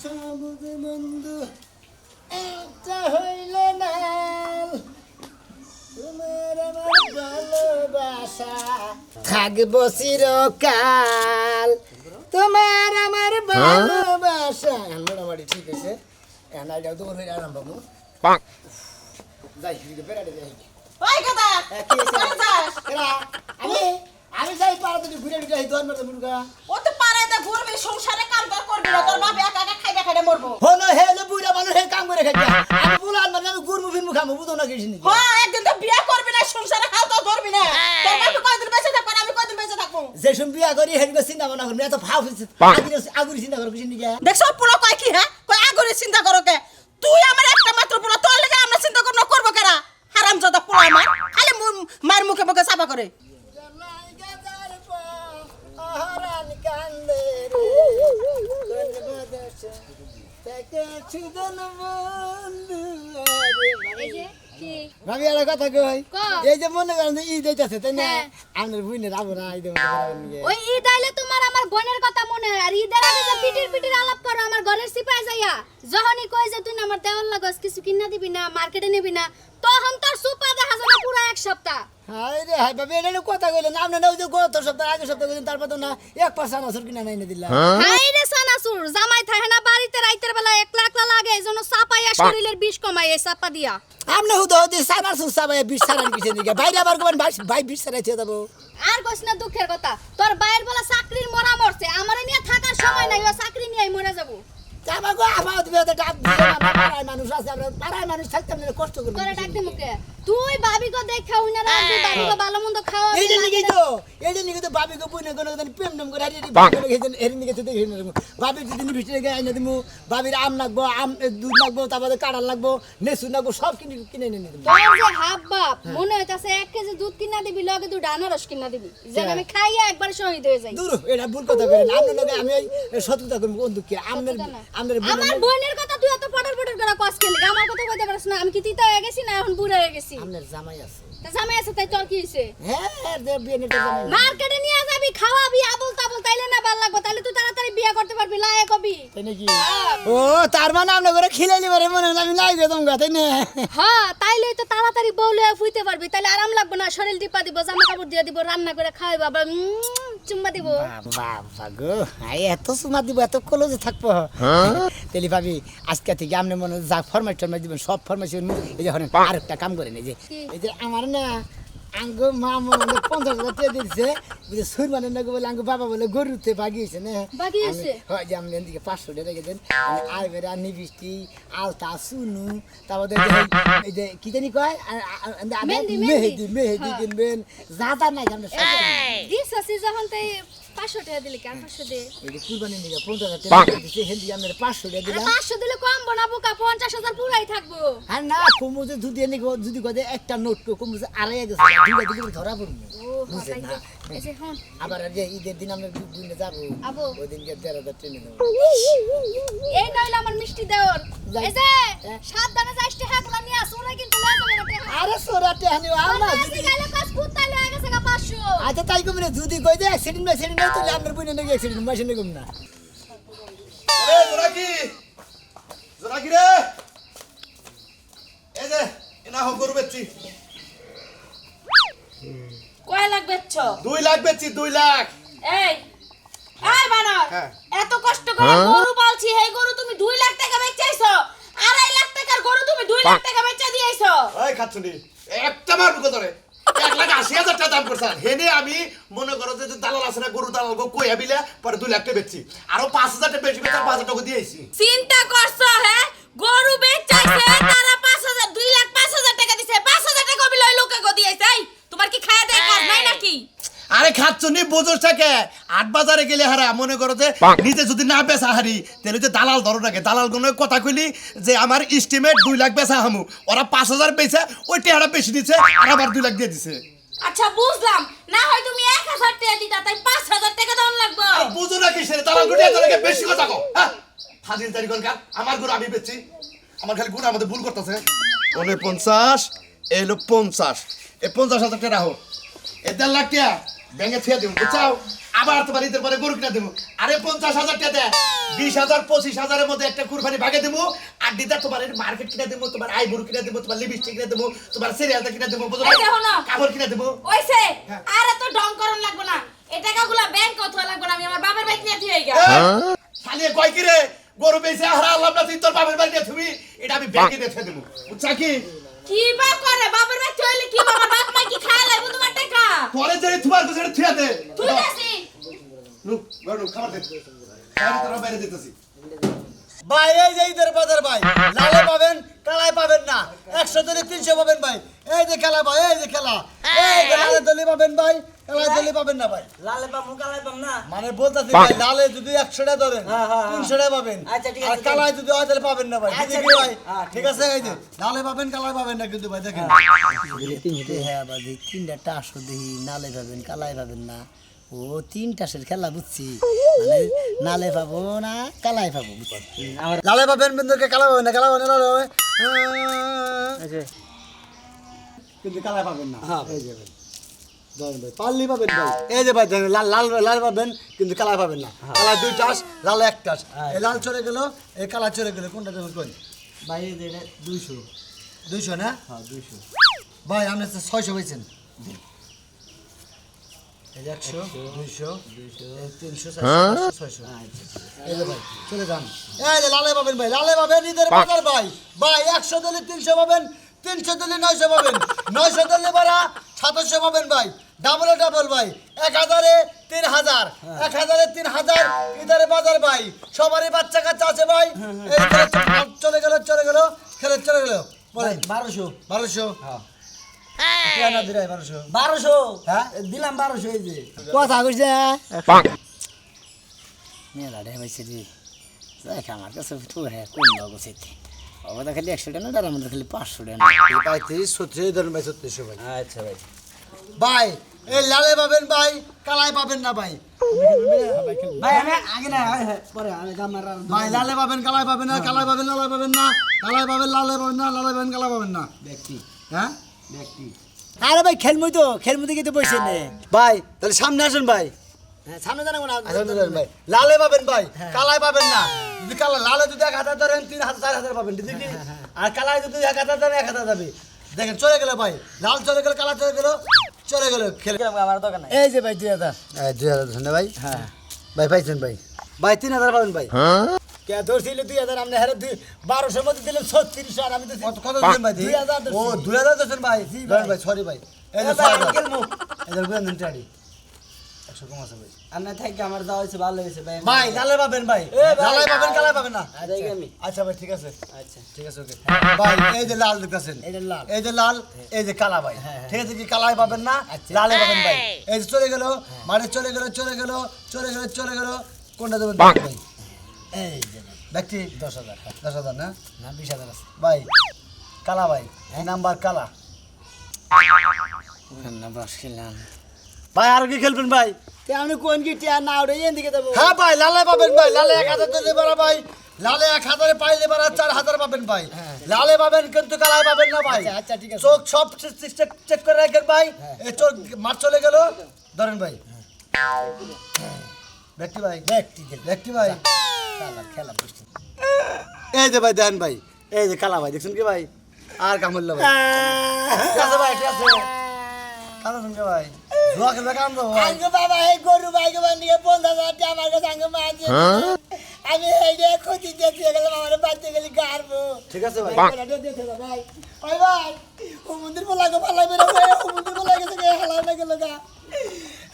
সবুজ বন্ধু একটা হইল না তোমার আমার ভালোবাসা থাকবো চিরকাল তোমার আমার ভালোবাসা মোটামুটি ঠিক আছে এনাইটাও তো হয়ে আরম্ভ করবো যাই বেড়াতে যাই ওই কথা আমি যাই পারা তুমি ঘুরে ঘুরে দোয়ার মারতে মুরগা ও তো পাড়াতে ঘুরবি সংসারে কাম করবি না তোর বাপ একা একা খাইতে খাইতে মরবো হলো হে যে বুইরা মানুষ হে কাম করে খাইতে আমি বুলান মানে আমি গুরমু ফিরমু খামু বুঝো না কিছু নি হ্যাঁ একদিন তো বিয়া করবি না সংসারে খাও তো ধরবি না তোর বাপ কয়দিন বেঁচে থাকবে আমি কয়দিন বেঁচে থাকবো যে শুন বিয়া করি হেডবে চিন্তা ভাবনা করবি এত ভাব আগুরি চিন্তা করবি কিছু নি কে দেখছ পুরো কয় কি হ্যাঁ কয় আগরে চিন্তা করো কে তুই আমার একটা মাত্র পুরো তোর লাগি আমরা চিন্তা করব কেরা হারামজাদা পোলা আমার খালি মার মুখে মুখে চাপা করে ভাবি একটা কথা কই এই যে মনে করেন ঈদ হইতাছে তাই না আমার বুইনের আবু না ঈদ ওই ঈদ আইলে তোমার আমার বোনের কথা মনে হয় আর ঈদের আগে যে পিটির আলাপ করো আমার ঘরের সিপাই যাইয়া যখনই কই যে তুই আমার দেওয়ার লাগস কিছু কিনা দিবি না মার্কেটে নিবি না তখন তোর সুপা দেখা যাবে পুরো এক সপ্তাহ হাই রে হাই ভাবি এটা কথা কইলে না আপনি নাও যে গত সপ্তাহ আগে সপ্তাহ কইলেন তারপর তো না এক পাঁচ আনাসুর কিনা নাই না দিলা হাই রে সানাসুর জামাই থাকে না বাড়িতে রাইতের বেলা একলা একলা লাগে এইজন্য চাপাইয়া শরীরের বিষ কমায় এই চাপা দিয়া আপনি হুদা হুদি সানাসুর চাপাই বিষ সারান কিছু দিকে বাইরে আবার কোন ভাই বিষ সারাইছে যাবো আর কইস না দুঃখের কথা তোর বাইরের বেলা চাকরির মরা মরছে আমারে নিয়ে থাকার সময় নাই ও চাকরি নিয়ে মরে যাবো যাবাগো আমার তুমি তো ডাক পাড়ায় মানুষ আছে আমরা পাড়ায় মানুষ থাকতে আমরা কষ্ট করব তোরে ডাক দে মুখে তুই ভাবি গো দেখা হইনা রাখবি ভাবি গো ভালো মন্দ খাওয়া এইটা নিকে তো ভাবি গো বুইনে কোন দিন প্রেম নাম করে হারিয়ে দিই এর নিকে তো দেখি না ভাবি যদি ভিতরে গায় আইনা দিমু ভাবির আম লাগবো আম দুধ লাগবো তারপরে কাঁড়া লাগবো নেসু লাগবো সব কিনে এনে দিমু তোর যে হাব বাপ মনে হইতাছে 1 কেজি দুধ কিনা দিবি লগে দুই আনারস কিনা দিবি যেন আমি খাইয়া একবার শহীদ হয়ে যাই দূর এটা ভুল কথা করেন আপনার লগে আমি শত্রুতা করব কোন দুঃখে আমার বোনের কথা তুই এত পটর করে কস খেলি আমার কথা কইতে পারছ না আমি কি তিতা হয়ে গেছি না এখন বুড়া হয়ে গেছি আপনার জামাই আছে তা জামাই আছে তাই তোর কি হইছে হ্যাঁ দে বিয়ে নিতে জামাই মার্কেটে নিয়ে যাবি খাওয়াবি আবল তাবল তাইলে না ভালো লাগবে তাইলে তুই তাড়াতাড়ি বিয়ে করতে পারবি লায়ে কবি তাই নাকি ও তার মানে আপনি করে খিলাইলি পারে মনে হয় আমি লাই দিতাম গা তাই না হ্যাঁ তাইলে তো তাড়াতাড়ি বউলে ফুইতে পারবি তাইলে আরাম লাগবে না শরীর টিপা দিব জামা কাপড় দিয়ে দিব রান্না করে খাওয়াইবো আবার চুম্মা দিব বাবা গো এত সুমা দিব এত কলেজে থাকবো তেলি ভাবি আজকে থেকে আপনি মনে যা ফরমাইশ দিবেন সব ফরমাইশ এই যে আরেকটা কাম করেন এই যে আমার না আঙ্গ মা মনে 50,000 টাকা দিয়েছে বুঝে সুর মানে না বলে আঙ্গ বাবা বলে গরুতে বাগিয়েছে না বাগিয়েছে হয় যে আপনি এদিকে 500 টাকা রেখে দেন আর বেরা নিবিষ্টি আলতা সুনু তারপরে এই যে কি জানি কয় মেহেদি কিনবেন যাতা নাই আপনি দিস আছে যখন তাই 500 টাকা দিলি কার 500 দে এই যে কুরবানি নিয়ে 50,000 টাকা দিছে হেন্দি আমরা 500 টাকা দিলাম 500 দিলে কম বানাবো কা 50,000 পুরাই থাকবো আর না কুমুজে দুধ এনে যদি কদে একটা নোট কুমুজে আড়াই গেছে দুইটা দিলে ধরা পড়বে বুঝছেন না এই যে হন আবার যে ঈদের দিন আমরা দুইনে যাব আবো ওই দিনকে 13,000 ট্রেনে নেব এই নইলে আমার মিষ্টি দেওর এই যে সাবধানে যাইস তে হাগলা নিয়ে আসুরে কিন্তু না যাবে না আরে সোরাতে হানি আমা যদি গালে কাজ কুত্তা লয়ে গেছে গা 500 আচ্ছা তাই কমনে যদি কই দে অ্যাক্সিডেন্ট না তো আমরা বুইনে নাকি অ্যাক্সিডেন্ট মাসিনে কম না এ জোরাকি রে এই যে এনা হোক গরু বেচছি কয় লাখ বেচছ 2 লাখ বেচছি 2 লাখ এই বানর হ্যাঁ। এত কষ্ট করে গরু পালছি এই গরু তুমি 2 লাখ টাকা বেচাইছো 2.5 লাখ টাকার গরু তুমি 2 লাখ টাকা বেচা দিয়েছো ওই খাচ্ছুনি একটা মারবো কত রে 1,80,000 টাকা দাম করছ হেনে আমি মনে করো যে দালাল আছে না গরু দালাল গো কই আবিলে পরে 2 লাখ টাকা বেচছি আর 5,000 টাকা বেচি বেচা 5,000 টাকা দিয়েছি চিন্তা করছো হ্যাঁ গরু বেচাইছে তারা 5,000 2 লাখ 5,000 টাকা দিছে 5,000 টাকা বিল ওই লোকে গো দিয়েছে এই তোমার কি খায়া দেয় কাজ নাই নাকি আরে খাচ্ছুনি বোঝোস টাকে 8 বাজারে গেলে হারা মনে করো যে নিজে যদি না বেচা হারি তাহলে যে দালাল ধরো নাকি দালাল কোন কথা কইলি যে আমার এস্টিমেট 2 লাখ বেচা হামু ওরা 5,000 বেচে ওই টাকাটা বেশি দিছে আর আবার 2 লাখ দিয়ে দিছে আচ্ছা বুঝলাম না হয় তুমি 1,000 টাকা দিতা তাই 5,000 টাকা দাও লাগবে বুঝো না কিসের দালাল গুটি এতকে বেশি কথা কও হ্যাঁ ফাজিল তারি কলকা আমার গরু আমি বেচছি আমার খালি গুণ আমাদের ভুল করতেছে 49 এলো 50 এই 50,000 টাকা রাখো 1.5 লাখ টাকা ব্যাংকে ছেড়ে দিন বুঝছাও আবার তোমার ঈদের পরে গরু কিনা দেবো আরে 50,000 টাকা দেয় 20,000 25,000 মধ্যে একটা কুরবানি ভাগে দেবো আর দিদা তোমার মার্কেট কিনা দেবো তোমার আইবুড়ো কিনা দেবো তোমার লিপস্টিক কিনা দেবো তোমার সিরিয়ালটা কিনা দেবো বুঝো এই দেখো না। কাপড় কিনা দেবো ওইছে আর এত ঢং করন লাগবে না এই টাকাগুলো ব্যাংক অথবা লাগবে না আমি আমার বাবার বাইক নিয়ে দিয়ে গেল শালিয়ে কয় কি রে গরু বেচে হারা আল্লাহ না তুই তোর বাবার বাড়ি দিয়ে তুমি এটা আমি ব্যাংকে দিয়ে দেবো বুঝছা কি কি বা করে বাবার বাইক হইলে কি বাবার বাপ মা কি খায় লাগবে তোমার টাকা পরে যে তোমার কাছে থিয়া দে তুই যাসি লুক বড় খাবার দে খাবার তোর বাইরে দিতেছি ভাই এই যে ঈদের বাজার ভাই লালে পাবেন কালাই পাবেন না 100 দলি 300 পাবেন ভাই এই যে খেলা ভাই এই যে খেলা এই যে লালে দলি পাবেন ভাই কালাই দলি পাবেন না ভাই লালে পামু কালাই পাম না মানে বলতাছি ভাই লালে যদি 100 টাকা ধরেন হ্যাঁ, হ্যাঁ, 300 টাকা পাবেন আচ্ছা, ঠিক আর আছে, কালাই যদি হয় তাহলে পাবেন না ভাই আচ্ছা, ঠিক ঠিক ভাই আছে, হ্যাঁ, ঠিক আছে এই যে লালে পাবেন কালাই পাবেন না কিন্তু ভাই দেখেন হ্যাঁ বাজি 3টা টাসও দেখি নালে পাবেন কালাই পাবেন না ও 3 টাসের খেলা বুঝছি মানে নালে পাবো না কালাই পাবো বুঝছি লালে পাবেন বিন্দুকে কালাই পাবেন না কালাই পাবেন না লালে পাবেন কিন্তু কালাই পাবেন না হ্যাঁ এই যে ভাই ধরেন ভাই পাল্লি পাবেন ভাই এই যে ভাই দেখেন লাল লাল লাল পাবেন কিন্তু কালাই পাবেন না কালাই 2 টাস লাল 1 টাস এই লাল চলে গেল এই কালা চলে গেল কোনটা দেবেন কোন ভাই এই যে 200 200 না হ্যাঁ 200 ভাই আপনি 600 হইছেন এই 100 200 300 400 600 এই যে ভাই চলে যান এই যে লালে পাবেন ভাই লালে পাবেন ঈদের বাজার ভাই ভাই 100 দলে 300 পাবেন 300 দলে 900 পাবেন 900 দলে বাড়া 700 পাবেন ভাই ডাবলে ডাবল ভাই 1000 এ 3000 1000 এ 3000 ঈদের বাজার ভাই সবারই বাচ্চা কাচ্চা আছে ভাই এই চলে গেল খেলে চলে গেল বলেন 1200 1200 হ্যাঁ কেন দিরাই 1200 1200 হ্যাঁ দিলাম 1200 এই যে কথা কইছে মেলা রে হইছে রে দেখ আমার কাছে তো হ্যাঁ কোন লগছে ওটা খালি 100 টাকা না তার মধ্যে খালি 500 টাকা এই ভাই 30 36 ধরেন ভাই 3600 ভাই আচ্ছা ভাই ভাই এই লালে পাবেন ভাই কালাই পাবেন না ভাই ভাই আমি আগে না পরে আমি আমার ভাই লালে পাবেন কালাই পাবেন না কালাই পাবেন লালে পাবেন না কালাই পাবেন লালে পাবেন না লালে পাবেন কালাই পাবেন না ব্যক্তি হ্যাঁ ব্যক্তি আরে ভাই খেলমুই তো বসে নে ভাই তাহলে সামনে আসুন ভাই সামনে জানা না সামনে আসুন ভাই লালে পাবেন ভাই কালাই পাবেন না যদি কালা লালে যদি 1000 ধরেন 3000 4000 পাবেন ঠিক কি আর কালাই যদি 1000 ধরেন 1000 যাবে দেখেন চলে গেল ভাই লাল চলে গেল কালা চলে গেল খেল আমার দোকান নাই এই যে ভাই 2000 এই 2000 ধন্যবাদ ভাই হ্যাঁ ভাই পাইছেন ভাই ভাই 3000 পাবেন ভাই কে ধরছিল 2000 আমনে হারে 1200 মধ্যে দিলেন 3600 আর আমি তো কত দিলেন ভাই 2000 ও 2000 দিয়েছেন ভাই ধরেন ভাই সরি ভাই এই যে 6000 এদের গুণ দিন টাড়ি 100 কম আছে ভাই আমরা থাকি আমার যাওয়া হয়েছে ভালো হয়েছে ভাই ভাই লালে পাবেন ভাই লালে পাবেন কালাই পাবেন না যাই আমি আচ্ছা ভাই ঠিক আছে আচ্ছা ঠিক আছে ওকে ভাই এই যে লাল দেখতেছেন এই যে লাল। এই যে লাল এই যে কালা ভাই ঠিক আছে কি কালাই পাবেন না লালে পাবেন ভাই এই যে চলে গেল মানে চলে গেল কোনটা দেবেন ভাই এই যে ব্যক্তি 10000 10,000 না না 20000 আছে ভাই কালা ভাই এই নাম্বার কালা না বাস খেলাম ভাই আর কি খেলবেন ভাই তে আমি কোন কি টিয়া না ওরে এদিকে দেব হ্যাঁ ভাই লালে পাবেন ভাই লালে 1000 দিলে বাড়া ভাই লালে 1000 এ পাইলে বাড়া 4000 পাবেন ভাই লালে পাবেন কিন্তু কালাই পাবেন না ভাই আচ্ছা ঠিক আছে চোখ সব চেক করে রাখেন ভাই এই চোখ মার চলে গেল ধরেন ভাই ব্যক্তি ভাই ব্যক্তি ভাই খেলা বুঝছি এই যে ভাই দেন ভাই এই যে কালা ভাই দেখছেন কি ভাই আর কামড়ল ভাই ঠিক আছে ভাই ঠিক আছে কালা শুনকে ভাই জুয়া খেলবে কাম দাও ভাই আঙ্গ বাবা এই গরু ভাইকে বানিয়ে 50000 টাকা আমার কাছে আঙ্গ মাঝে আমি এই যে ক্ষতি দিয়ে গেলাম আমার বাচ্চা গেলি গারবো ঠিক আছে ভাই ভাই ওই ভাই ও মন্দির বলাকে ভালাই বেরো ও মন্দির বলা গেছে কে হালাই না গেল গা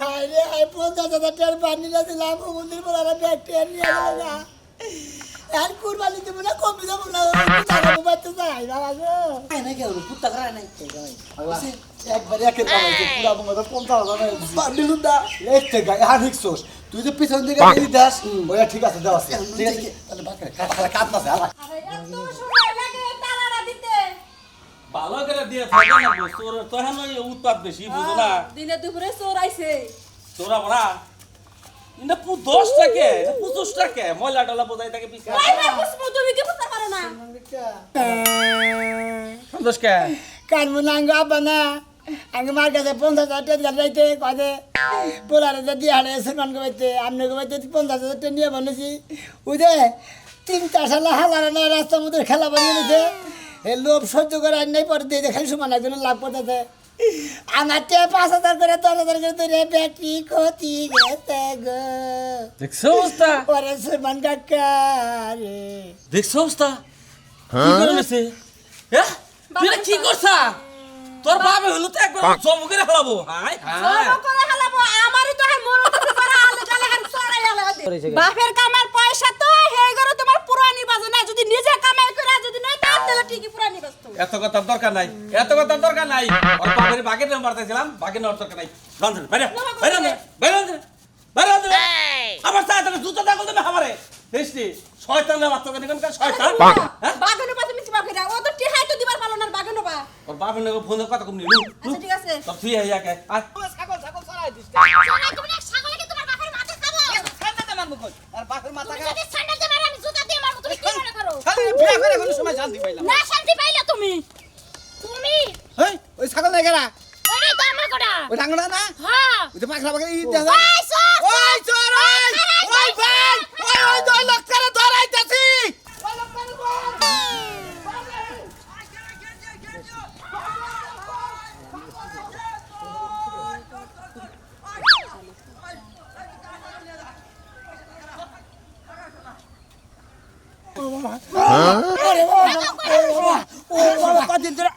হাই রে হাই 50000 টাকার পানি না দিলাম ও মন্দির বলারা ব্যাকটেরিয়া নিয়ে গেল গা আর কুরবানি দেব না কম দেব না টাকা বাচ্চা যাই বাবা গো আই না কেন কুত্তা করা নাই একবার একের কামাইছে পুরা বঙ্গতে 50,000 বান্ডিলুন দা লেটে গায় আর হিকসোস তুই যে পিছন দিকে দিলি দাস ওয়া ঠিক আছে দাও আছে ঠিক আছে তাহলে বাকরে কাট না আলা এত সময় লাগে তালাটা দিতে ভালো করে দিয়ে থাকে না তোর তখন ওই উৎপাদ বেশি বুঝো না দিনে দুপুরে চোর আইছে তোরা বড়া ইন্দা 10 টাকা 25 টাকা ময়লা টলা বোঝাই থাকে পিছা ভাই ভাই বুঝবো তুমি কি বুঝতে পারো না সন্তোষ কে কানমু নাঙ্গ আব্বা না আমি মার কাছে 50,000 টাকা যাইতে কাজে পোলারে যে দিয়ে হারে সুরমান কইতে আমনে কইতে 50,000 টাকা নিয়ে বলেছি ওই যে 3-4 সাল হালারে না রাস্তার মধ্যে খেলা বানিয়ে নিতে এই লোভ সহ্য করে আর নাই পরে দিয়ে খালি সমান একজন লাভ করতেছে আমার তে 5,000 করে 10,000 করে তোরে ব্যাটারি ক্ষতি গেছে গো দেখছো অবস্থা পরে সুরমান কাকা রে দেখছো অবস্থা কি করে নেছে হ্যাঁ তুই এটা কি করছা তোর বাবা হলো তো একবার জব করে হালাবো হাই জব করে হালাবো আমারই তো হ্যাঁ মরো করে হালে গালে হান ছড়াই হালে বাপের কামার পয়সা তো হেই গরো তোমার পুরানি বাজে না যদি নিজে কামাই করে যদি না তাহলে ঠিকই পুরানি বাজতো এত কথার দরকার নাই এত কথার দরকার নাই ওর বাবার বাগের নাম্বার দিয়েছিলাম বাগের নাম্বার দরকার নাই রঞ্জন বাইরে বাইরে বাইরে বাইরে আবার তা তুমি জুতো দাগল দেবে আমারে দেখছি শয়তান না বাচ্চা কেন শয়তান হ্যাঁ বাগানো পাতে মিছি বাগেরা ও তো টিহাই তো দিবার পালো না বাগানো বা ওর বাবার নাকি ফোন কথা কম নিলু আচ্ছা ঠিক আছে সব তুই আইয়া কে আর শোনা তুমি না ছাগলকে তোমার বাপের মাথা খাবো সান্ডাতে মারবো কই আর বাপের মাথা তুমি যদি স্যান্ডেল দিয়ে মারো আমি জুতা দিয়ে মারবো তুমি কি মনে করো খালি বিয়া করে কোনো সময় শান্তি পাইলাম না শান্তি পাইলা তুমি তুমি হেই ওই ছাগল নাই গেরা ওরে তো আমার কোটা ওই ডাঙ্গনা না হ্যাঁ ওই যে পাখরা পাখরা ই দেখা ওই সব ওই চোর ওই ভাই ওই 2 লাখ করে ধরাইতাছি কদিন ধরে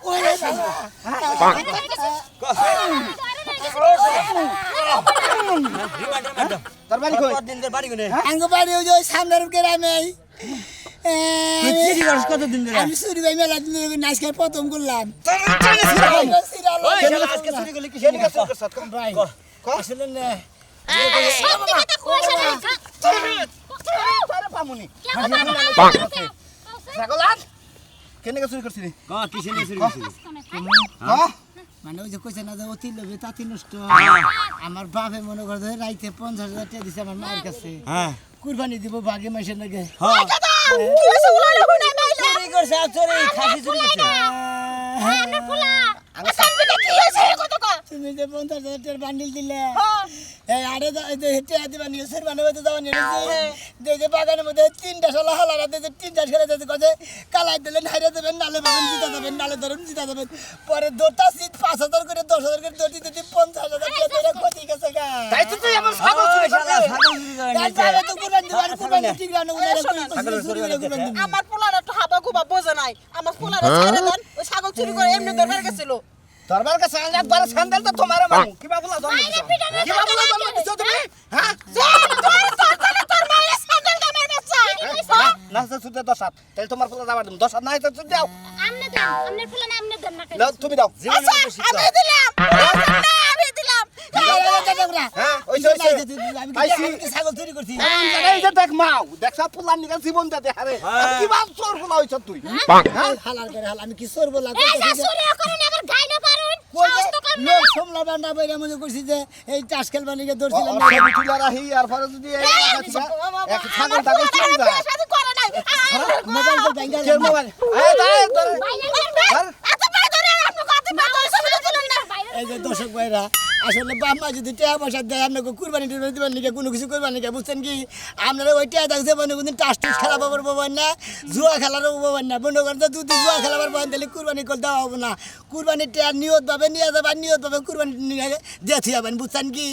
তোর বাড়ি কই কতদিন ধরে বাড়ি কোনে আঙ্গ বাড়ি ওই যে সামনের গ্রামে তুই চুরি করছ কতদিন ধরে আমি চুরি ভাই মেলা দিন ধরে নাচ খেয়ে প্রথম করলাম ওই শালা আজকে চুরি করলি কি চুরি করছ ভাই আসলে না সত্যি কথা কইছ না আরে পামুনি কেন মারো না ছাগল আর কেনে চুরি করছিস ক কিসে নিয়ে চুরি করছিস মানে ওই যে কইছে না যে অতি লোভে তাতি নষ্ট আমার বাপে মনে করে যে রাইতে 50,000 টাকা দিছে আমার মায়ের কাছে হ্যাঁ কুরবানি দিব বাগে মাসের লাগে হ্যাঁ কি হইছে উলালে হুনা নাইলা চুরি করছে আর চুরি খাসি চুরি করছে আমার ফুলা সামনে কি হইছে কত কো তুমি যে 50,000 টাকার বান্ডিল দিলে হ্যাঁ এই আরে যে হেঁটে দিবা নিউজের মানে হয়তো যাওয়া নিয়ে যে বাগানের মধ্যে 3টা শালা হালারা দিতে 3টা ছেড়ে দিতে কাজে কালাই দিলেন হাইরে দেবেন নালে পাবেন জিতা দেবেন নালে ধরুন জিতা দেবেন পরে দুটা সিট 5,000 করে 10,000 করে দড়ি দিতে 50,000 টাকা ধরে ক্ষতি গেছে গা তাই তো তুই আমার ছাগল চুরি করছিস ছাগল চুরি তাহলে তো কুরবানি দিবার কুরবানি ঠিক রানো কুরবানি আমার পোলার একটু হাবা গুবা বোঝে নাই আমার পোলার ছেড়ে দেন ওই ছাগল চুরি করে এমনি দরবার গেছিল দরবার কাছে একবার স্যান্ডেল তো তোমার মামু কি বাবুলা জন্ম দিছো কি বাবুলা জন্ম দিছো তুমি হ্যাঁ তোর মায়ের স্যান্ডেল দামের বাচ্চা না সুদে 10 হাত তাহলে তোমার ফুলা যাবার দিম 10 হাত নাই তো তুমি দাও আমনে দেন আমনের ফুলা না আমনে দেন না না তুমি দাও আচ্ছা আমি দিলাম আমি দিলাম হ্যাঁ ওই আমি ছাগল চুরি করছি এই যে দেখ মাও দেখছা ফুলার নিকা জীবন দে আরে কি বাপ চোর ফুলা হইছ তুই হালার করে হাল আমি কি সর বলা এই যে চুরিও করেন আবার গাই না পারুন সাহস তো কম না লোক সমলা বান্ডা বাইরে মনে করছি যে এই টাস খেলবানিকে ধরছিলাম আমি তুলা রাহি আর পরে যদি এক ছাগল টাগল চুরি যায় শাদি করে নাই মোবাইল তো ব্যাংকে কে মোবাইল এই ধরে এত বড় ধরে আপনি কত বড় সমস্যা দিলেন না এই যে দর্শক ভাইরা আসলে বাম্মা যদি টাকা পয়সা দেয় আপনাকে কুরবানি টুরবানি দিবেন নাকি কোনো কিছু করবেন নাকি বুঝছেন কি আপনারা ওই টাকা থাকছে মানে কোনদিন টাস টুস খেলাবার পাবেন না জুয়া খেলারও পাবেন না বন্ধু করতে যদি জুয়া খেলাবার পাবেন তাহলে কুরবানি করে দেওয়া হবে না কুরবানির টাকা নিয়ত পাবে নিয়ে যাবেন নিয়ত পাবে কুরবানি নিয়ে দিয়ে যাবেন বুঝছেন কি